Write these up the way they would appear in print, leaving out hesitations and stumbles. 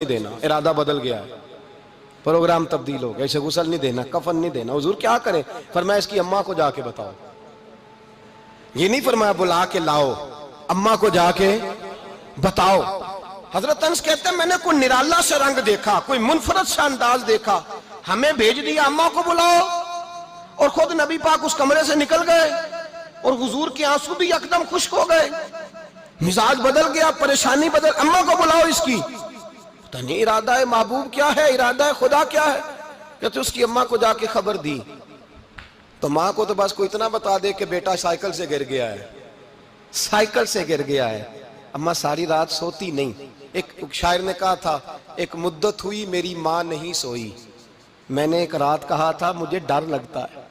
دینا، ارادہ بدل گیا ہے، پروگرام تبدیل ہو گیا، اسے غسل نہیں دینا، کفن نہیں دینا۔ حضور کیا کریں؟ فرمایا اس کی اماں کو جا کے بتاؤ۔ یہ نہیں فرمایا بلا کے لاؤ، اماں کو جا کے بتاؤ۔ حضرت انس کہتے ہیں میں نے کوئی نرالا سے رنگ دیکھا، کوئی منفرد سا انداز دیکھا، ہمیں بھیج دیا اماں کو بلاؤ، اور خود نبی پاک اس کمرے سے نکل گئے، اور حضور کے آنسو بھی یکدم خشک ہو گئے، مزاج بدل گیا، پریشانی بدل، اماں کو بلاؤ اس کی۔ پتہ نہیں ارادہ ہے محبوب کیا ہے، ارادہ ہے خدا کیا ہے؟ کہتے اس کی اماں کو جا کے خبر دی، تو ماں کو تو بس کوئی اتنا بتا دے کہ بیٹا سائیکل سے گر گیا ہے، سائیکل سے گر گیا ہے۔ اماں ساری رات سوتی نہیں۔ ایک شاعر نے کہا تھا، ایک مدت ہوئی میری ماں نہیں سوئی، میں نے ایک رات کہا تھا مجھے ڈر لگتا ہے،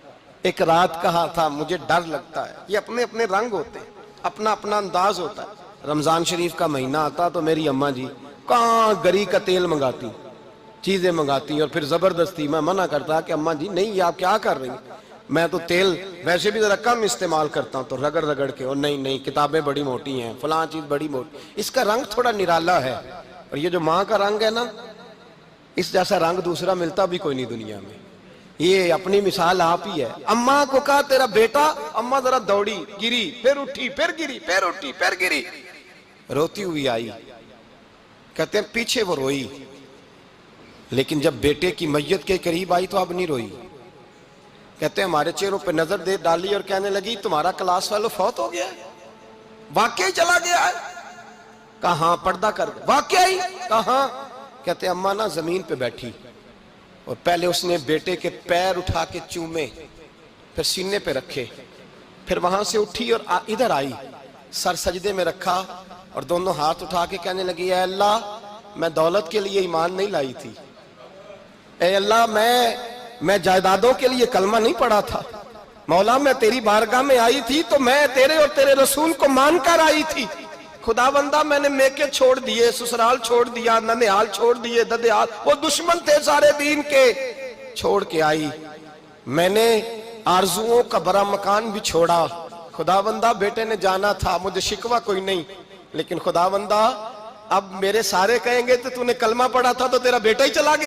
ایک رات کہا تھا مجھے ڈر لگتا ہے۔ یہ اپنے اپنے رنگ ہوتے ہیں، اپنا اپنا انداز ہوتا ہے۔ رمضان شریف کا مہینہ آتا تو میری اماں جی کہاں گری کا تیل منگاتی، چیزیں منگاتی، اور پھر زبردستی میں منع کرتا کہ اماں جی نہیں، یہ آپ کیا کر رہی ہیں، میں تو تیل ویسے بھی ذرا کم استعمال کرتا ہوں، تو رگڑ رگڑ کے، اور نہیں نہیں کتابیں بڑی موٹی ہیں، فلاں چیز بڑی موٹی، اس کا رنگ تھوڑا نرالا ہے۔ اور یہ جو ماں کا رنگ ہے نا، اس جیسا رنگ دوسرا ملتا بھی کوئی نہیں دنیا میں۔ یہ اپنی مثال آپ ہی ہے۔ اماں کو کہا تیرا بیٹا، اماں ذرا دوڑی، گری، پھر اٹھی، پھر گری، پھر اٹھی، پھر گری، روتی ہوئی آئی۔ کہتے ہیں پیچھے وہ روئی، لیکن جب بیٹے کی میت کے قریب آئی تو اب نہیں روئی۔ کہتے ہیں ہمارے چہروں پہ نظر دے ڈالی اور کہنے لگی تمہارا کلاس فیلو فوت ہو گیا ہے، واقعی چلا گیا ہے؟ کہاں پردہ کر واقعی؟ کہاں؟ کہتے ہیں اماں نا زمین پہ بیٹھی، اور پہلے اس نے بیٹے کے پیر اٹھا کے چومے، پھر سینے پہ رکھے، پھر وہاں سے اٹھی اور ادھر آئی، سر سجدے میں رکھا، اور دونوں ہاتھ اٹھا کے کہنے لگی اے اللہ میں دولت کے لیے ایمان نہیں لائی تھی، اے اللہ میں جائیدادوں کے لیے کلمہ نہیں پڑھا تھا، مولا میں تیری بارگاہ میں آئی تھی تو میں تیرے اور تیرے رسول کو مان کر آئی تھی، خدا بندہ میں نے میکے چھوڑ دیے، سسرال چھوڑ دیا، ننیال چھوڑ دیے، ددیال، وہ دشمن تھے سارے دین کے، چھوڑ کے آئی، میں نے آرزوؤں کا بڑا مکان بھی چھوڑا، خدا بندہ بیٹے نے جانا تھا، مجھے شکوہ کوئی نہیں، لیکن خدا بندہ اب میرے سارے کہیں گے تو نے کلمہ پڑھا تھا تو تیرا بیٹا ہی چلا گیا۔